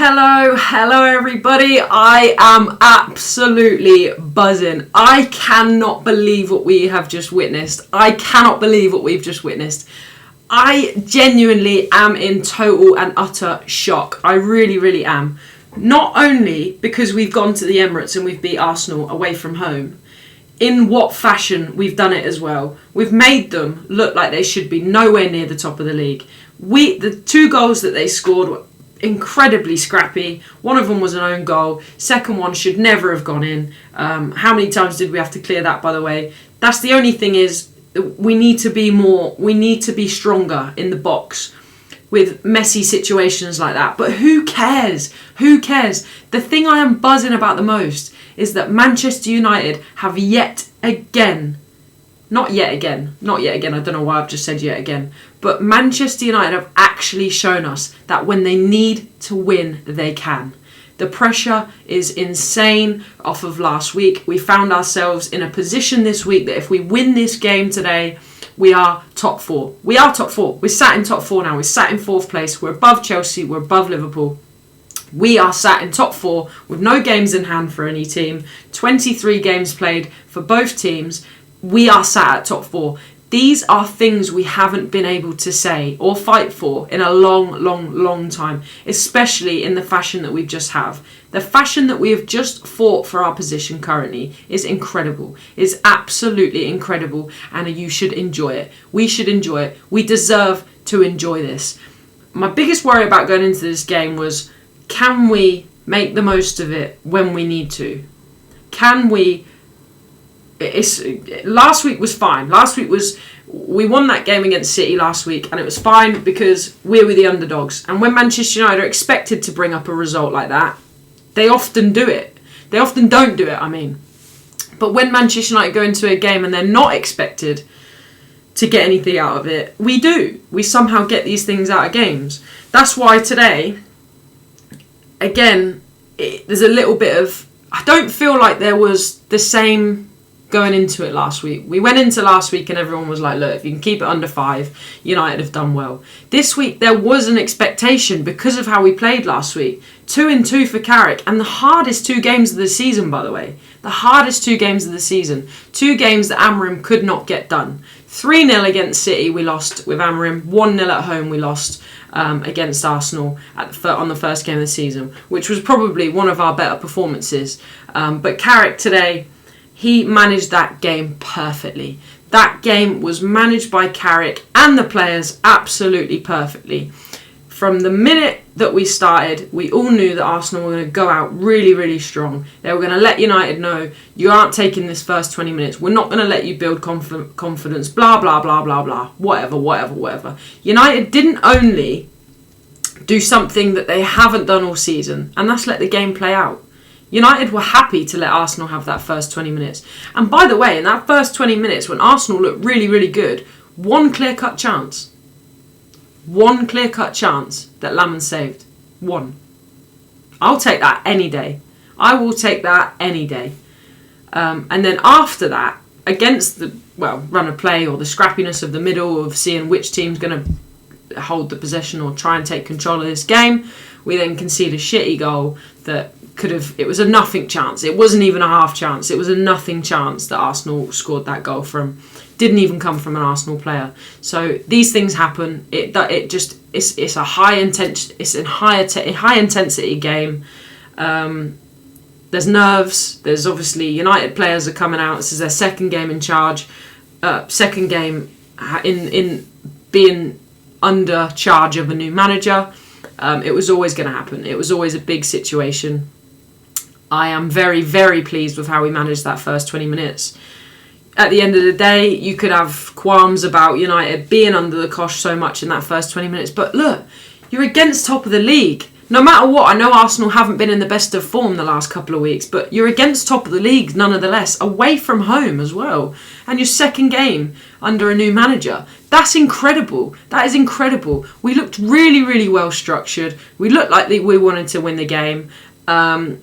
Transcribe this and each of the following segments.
Hello everybody. I am absolutely buzzing. I cannot believe what we have just witnessed. I genuinely am in total and utter shock. I really am. Not only because we've gone to the Emirates and we've beat Arsenal away from home, in what fashion we've done it as well. We've made them look like they should be nowhere near the top of the league. The two goals that they scored were incredibly scrappy. One of them was an own goal. Second one should never have gone in. How many times did we have to clear that, by the way? That's the only thing is we need to be stronger in the box with messy situations like that. But who cares? The thing I am buzzing about the most is that Manchester United have not yet again, I don't know why I've just said yet again, but Manchester United have actually shown us that when they need to win, they can. The pressure is insane off of last week. We found ourselves in a position this week that if we win this game today, we are top four. We're sat in top four now. We're sat in fourth place. We're above Chelsea. We're above Liverpool. We are sat in top four with no games in hand for any team. 23 games played for both teams. We are sat at top four. These are things we haven't been able to say or fight for in a long time, especially in the fashion that we just have. The fashion that we have just fought for our position currently is incredible, is absolutely incredible, and you should enjoy it. We should enjoy it. We deserve to enjoy this. My biggest worry about going into this game was, can we make the most of it when we need to? Last week was fine. We won that game against City last week, and it was fine because we were the underdogs. And when Manchester United are expected to bring up a result like that, they often do it. They often don't do it, I mean. But when Manchester United go into a game and they're not expected to get anything out of it, we do. We somehow get these things out of games. That's why today, again, there's a little bit of... I don't feel like there was the same going into it last week. We went into last week and everyone was like, look, if you can keep it under 5, United have done well. This week there was an expectation because of how we played last week. 2-2 for Carrick, and the hardest 2 games of the season, by the way. The hardest 2 games of the season. 2 games that Amorim could not get done. 3-0 against City we lost with Amorim. 1-0 at home we lost against Arsenal on the first game of the season, which was probably one of our better performances. But Carrick today, he managed that game perfectly. That game was managed by Carrick and the players absolutely perfectly. From the minute that we started, we all knew that Arsenal were going to go out really strong. They were going to let United know, you aren't taking this first 20 minutes. We're not going to let you build confidence, blah, blah, blah, blah, blah. Whatever. United didn't only do something that they haven't done all season, and that's let the game play out. United were happy to let Arsenal have that first 20 minutes. And by the way, in that first 20 minutes, when Arsenal looked really good, one clear-cut chance that Lammen saved. One. I'll take that any day. I will take that any day. And then after that, against the run of play or the scrappiness of the middle of seeing which team's going to hold the possession or try and take control of this game, we then concede a shitty goal that it was a nothing chance. It wasn't even a half chance. It was a nothing chance that Arsenal scored that goal from. Didn't even come from an Arsenal player. So these things happen. It's a high intensity game. There's nerves. There's obviously United players are coming out. This is their second game in charge. Second game in being under charge of a new manager. It was always going to happen. It was always a big situation. I am very pleased with how we managed that first 20 minutes. At the end of the day, you could have qualms about United being under the cosh so much in that first 20 minutes. But look, you're against top of the league. No matter what, I know Arsenal haven't been in the best of form the last couple of weeks, but you're against top of the league nonetheless, away from home as well. And your second game under a new manager. That's incredible. That is incredible. We looked really well structured. We looked like we wanted to win the game.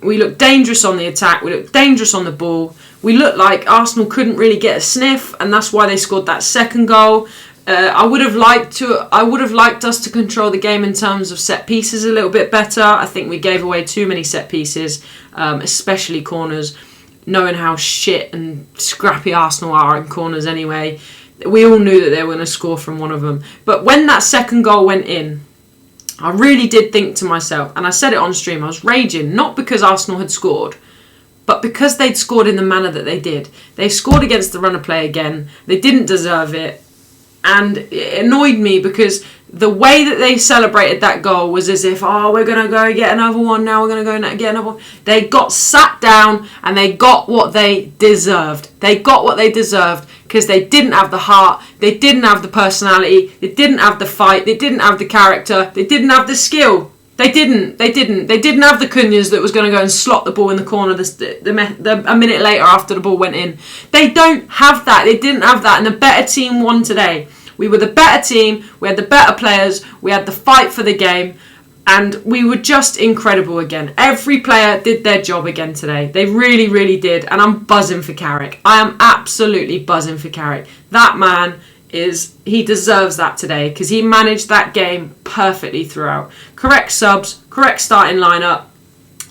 We looked dangerous on the attack. We looked dangerous on the ball. We looked like Arsenal couldn't really get a sniff, and that's why they scored that second goal. I would have liked us to control the game in terms of set pieces a little bit better. I think we gave away too many set pieces, especially corners. Knowing how shit and scrappy Arsenal are in corners anyway, we all knew that they were going to score from one of them. But when that second goal went in, I really did think to myself, and I said it on stream, I was raging, not because Arsenal had scored, but because they'd scored in the manner that they did. They scored against the runner play again. They didn't deserve it. And it annoyed me because the way that they celebrated that goal was as if, oh, we're going to go get another one now, we're going to go get another one. They got sat down and they got what they deserved. They got what they deserved because they didn't have the heart, they didn't have the personality, they didn't have the fight, they didn't have the character, they didn't have the skill. They didn't have the Cunhas that was going to go and slot the ball in the corner a minute later after the ball went in. They don't have that. They didn't have that, and the better team won today. We were the better team, we had the better players, we had the fight for the game, and we were just incredible again. Every player did their job again today. They really, really did, and I'm buzzing for Carrick. I am absolutely buzzing for Carrick. That man he deserves that today because he managed that game perfectly throughout. Correct subs, correct starting lineup.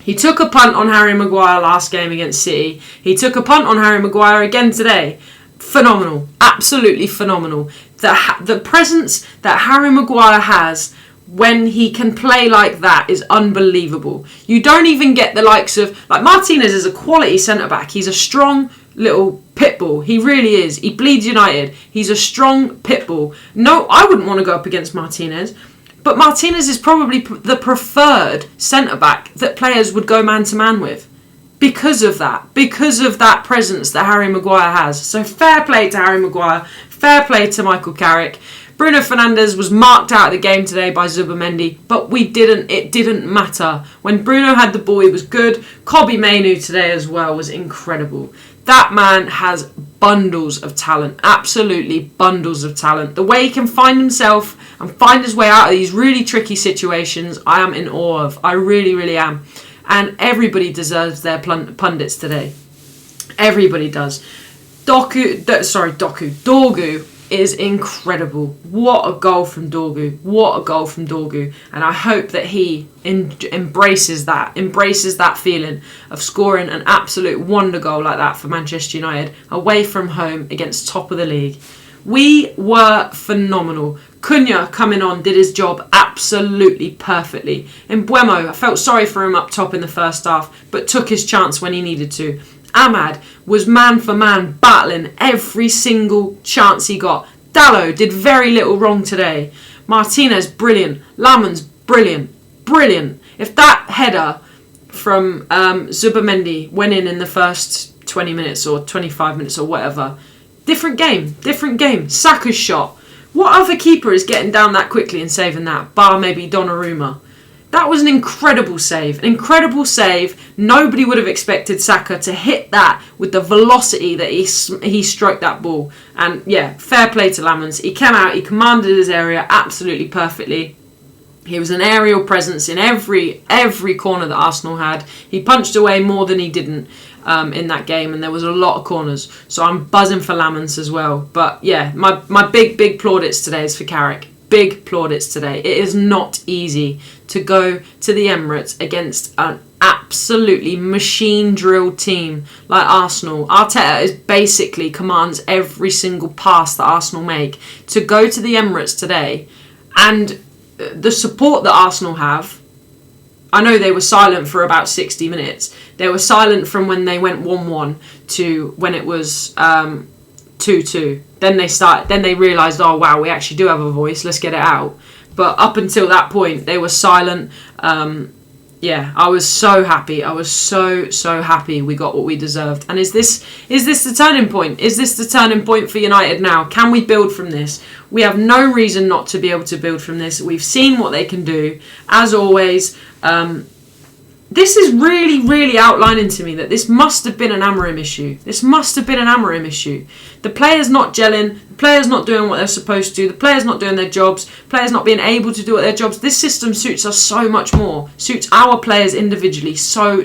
He took a punt on Harry Maguire last game against City. He took a punt on Harry Maguire again today. Phenomenal. Absolutely phenomenal. The presence that Harry Maguire has when he can play like that is unbelievable. You don't even get the likes of... Like, Martinez is a quality centre-back. He's a strong little pit bull. He really is. He bleeds United. He's a strong pit bull. No, I wouldn't want to go up against Martinez. But Martinez is probably the preferred centre-back that players would go man-to-man with. Because of that. Because of that presence that Harry Maguire has. So fair play to Harry Maguire. Fair play to Michael Carrick. Bruno Fernandes was marked out of the game today by Zubimendi, but it didn't matter. When Bruno had the ball, he was good. Kobbie Mainoo today as well was incredible. That man has bundles of talent, absolutely bundles of talent. The way he can find himself and find his way out of these really tricky situations, I am in awe of. I really, really am. And everybody deserves their pundits today. Everybody does. Dorgu is incredible. What a goal from Dorgu. What a goal from Dorgu. And I hope that he embraces that feeling of scoring an absolute wonder goal like that for Manchester United away from home against top of the league. We were phenomenal. Cunha coming on did his job absolutely perfectly. Mbeumo, I felt sorry for him up top in the first half, but took his chance when he needed to. Ahmad was man for man battling every single chance he got. Dalot did very little wrong today. Martinez, brilliant. Lamans, brilliant. Brilliant. If that header from Zubimendi went in the first 20 minutes or 25 minutes or whatever, different game. Saka's shot. What other keeper is getting down that quickly and saving that? Bar maybe Donnarumma. That was an incredible save. Nobody would have expected Saka to hit that with the velocity that he struck that ball. And yeah, fair play to Lamans. He came out, he commanded his area absolutely perfectly. He was an aerial presence in every corner that Arsenal had. He punched away more than he didn't in that game, and there was a lot of corners. So I'm buzzing for Lamans as well. But yeah, my big plaudits today is for Carrick. Big plaudits today. It is not easy to go to the Emirates against an absolutely machine-drilled team like Arsenal. Arteta basically commands every single pass that Arsenal make. To go to the Emirates today, and the support that Arsenal have, I know they were silent for about 60 minutes. They were silent from when they went 1-1 to when it was 2-2. Then they realised, oh wow, we actually do have a voice, let's get it out. But up until that point, they were silent. Yeah, I was so happy. I was so happy we got what we deserved. And is this the turning point? Is this the turning point for United now? Can we build from this? We have no reason not to be able to build from this. We've seen what they can do. As always, this is really outlining to me that this must have been an Amorim issue. The players not gelling, the players not doing what they're supposed to, the players not doing their jobs, players not being able to do their jobs. This system suits us so much more, suits our players individually so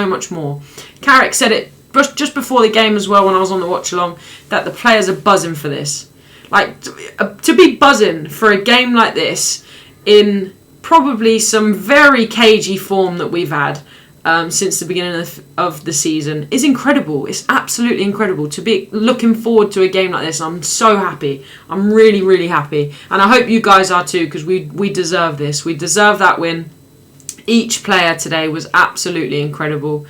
much more. Carrick said it just before the game as well when I was on the watch along, that the players are buzzing for this. Like, to be buzzing for a game like this in probably some very cagey form that we've had since the beginning of the season is incredible. It's absolutely incredible to be looking forward to a game like this. I'm so happy. I'm really, really happy. And I hope you guys are too, because we deserve this. We deserve that win. Each player today was absolutely incredible.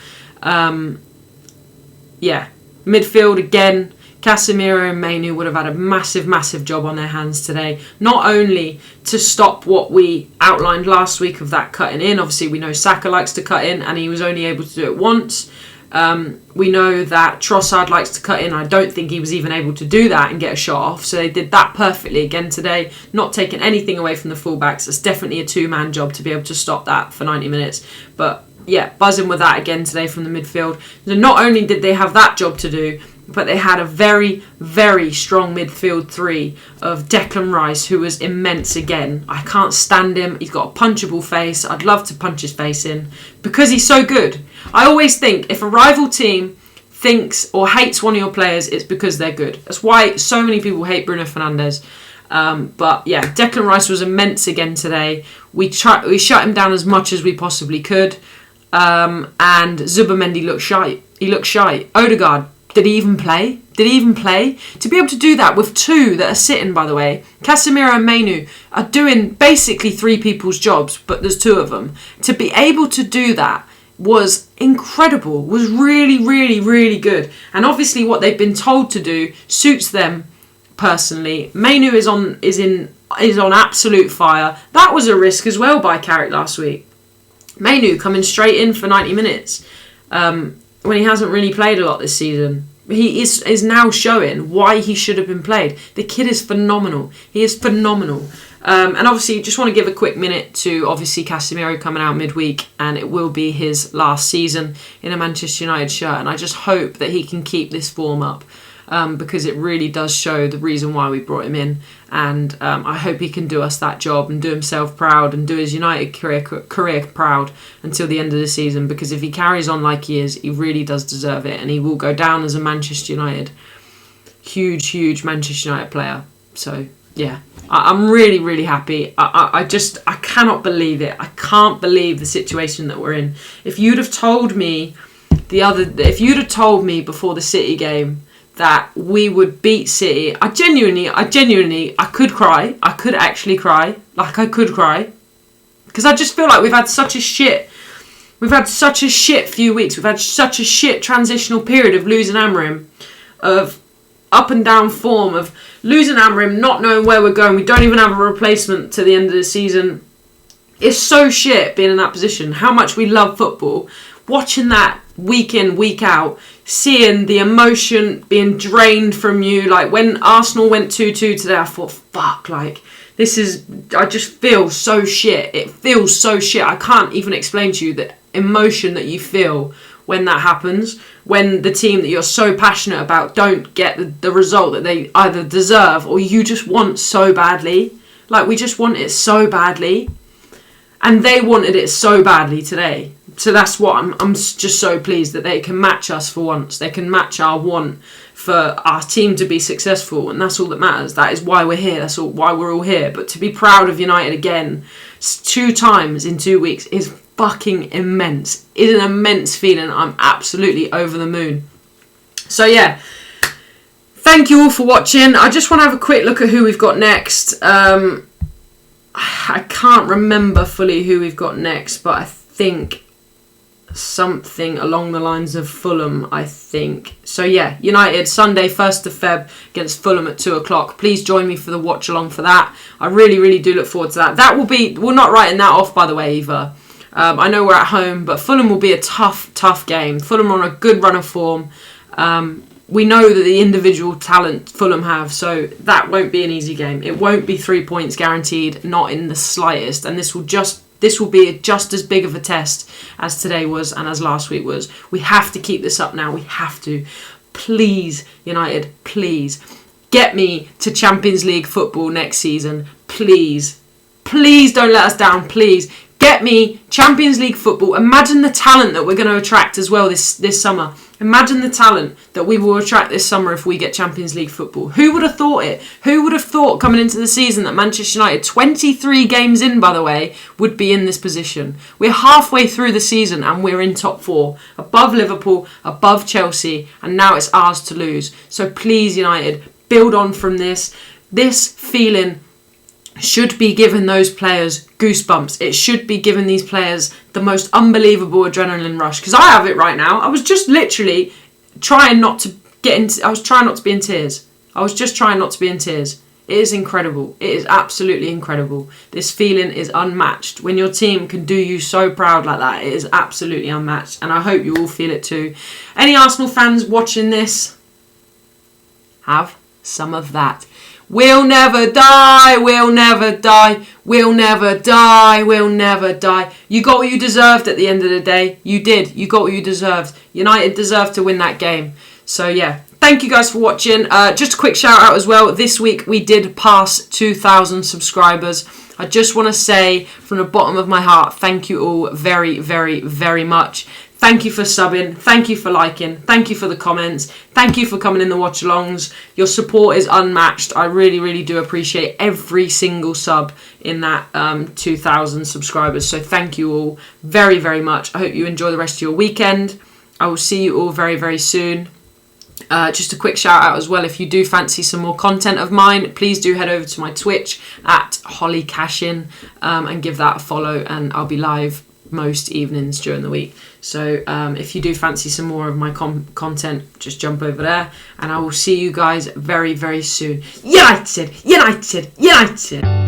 Midfield again. Casemiro and Mainoo would have had a massive, massive job on their hands today. Not only to stop what we outlined last week of that cutting in. Obviously, we know Saka likes to cut in, and he was only able to do it once. We know that Trossard likes to cut in. I don't think he was even able to do that and get a shot off. So they did that perfectly again today. Not taking anything away from the fullbacks. It's definitely a two-man job to be able to stop that for 90 minutes. But yeah, buzzing with that again today from the midfield. So not only did they have that job to do, but they had a very, very strong midfield three of Declan Rice, who was immense again. I can't stand him. He's got a punchable face. I'd love to punch his face in because he's so good. I always think if a rival team thinks or hates one of your players, it's because they're good. That's why so many people hate Bruno Fernandes. But yeah, Declan Rice was immense again today. We shut him down as much as we possibly could. And Zubimendi looked shy. He looked shy. Odegaard, did he even play? To be able to do that with two that are sitting, by the way, Casemiro and Mainoo are doing basically three people's jobs, but there's two of them. To be able to do that was incredible, was really, really, really good. And obviously what they've been told to do suits them personally. Mainoo is on absolute fire. That was a risk as well by Carrick last week. Mainoo coming straight in for 90 minutes. When he hasn't really played a lot this season. He is now showing why he should have been played. The kid is phenomenal. He is phenomenal. And obviously, just want to give a quick minute to obviously Casemiro coming out midweek, and it will be his last season in a Manchester United shirt. And I just hope that he can keep this form up because it really does show the reason why we brought him in. And I hope he can do us that job and do himself proud and do his United career proud until the end of the season, because if he carries on like he is, he really does deserve it, and he will go down as a Manchester United, huge Manchester United player. So yeah, I'm really, really happy. I cannot believe it. I can't believe the situation that we're in. If you'd have told me before the City game that we would beat City, I could cry. I could actually cry. I could cry. Because I just feel like we've had such a shit few weeks. We've had such a shit transitional period of losing Amorim, of up and down form, of losing Amorim, not knowing where we're going. We don't even have a replacement to the end of the season. It's so shit being in that position. How much we love football. Watching that week in, week out, seeing the emotion being drained from you. Like when Arsenal went 2-2 today, I thought, fuck, I just feel so shit. It feels so shit. I can't even explain to you the emotion that you feel when that happens, when the team that you're so passionate about don't get the result that they either deserve or you just want so badly. Like, we just want it so badly. And they wanted it so badly today. So that's what I'm just so pleased that they can match us for once. They can match our want for our team to be successful, and that's all that matters. That is why we're here. That's why we're all here. But to be proud of United again 2 times in 2 weeks is fucking immense. It's an immense feeling. I'm absolutely over the moon. So yeah, thank you all for watching. I just want to have a quick look at who we've got next. I can't remember fully who we've got next, but I think something along the lines of Fulham, I think. So yeah, United, Sunday 1st of Feb against Fulham at 2 o'clock. Please join me for the watch along for that. I really, really do look forward to that. We're not writing that off, by the way, either. I know we're at home, but Fulham will be a tough game. Fulham are on a good run of form. We know that the individual talent Fulham have, so that won't be an easy game. It won't be 3 points guaranteed, not in the slightest. And this will be just as big of a test as today was and as last week was. We have to keep this up now. We have to. Please, United, please, get me to Champions League football next season. Please. Please don't let us down. Please. Get Get me Champions League football. Imagine the talent that we're going to attract as well this summer. Imagine the talent that we will attract this summer if we get Champions League football. Who would have thought it? Who would have thought coming into the season that Manchester United, 23 games in, by the way, would be in this position? We're halfway through the season and we're in top 4. Above Liverpool, above Chelsea, and now it's ours to lose. So please, United, build on from this. This feeling should be giving those players goosebumps. It should be giving these players the most unbelievable adrenaline rush. Because I have it right now. I was just literally trying not to I was trying not to be in tears. I was just trying not to be in tears. It is incredible. It is absolutely incredible. This feeling is unmatched. When your team can do you so proud like that, it is absolutely unmatched. And I hope you all feel it too. Any Arsenal fans watching this, have some of that. We'll never die, we'll never die, we'll never die, we'll never die. You got what you deserved at the end of the day. You did. You got what you deserved. United deserved to win that game. So yeah, thank you guys for watching. Just a quick shout out as well. This week we did pass 2,000 subscribers. I just want to say from the bottom of my heart, thank you all very, very, very much. Thank you for subbing. Thank you for liking. Thank you for the comments. Thank you for coming in the watch-alongs. Your support is unmatched. I really, really do appreciate every single sub in that 2,000 subscribers. So thank you all very, very much. I hope you enjoy the rest of your weekend. I will see you all very, very soon. Just a quick shout out as well, if you do fancy some more content of mine, please do head over to my Twitch at Holly Cashin and give that a follow, and I'll be live most evenings during the week. So if you do fancy some more of my content, just jump over there, and I will see you guys very, very soon. United, United, United.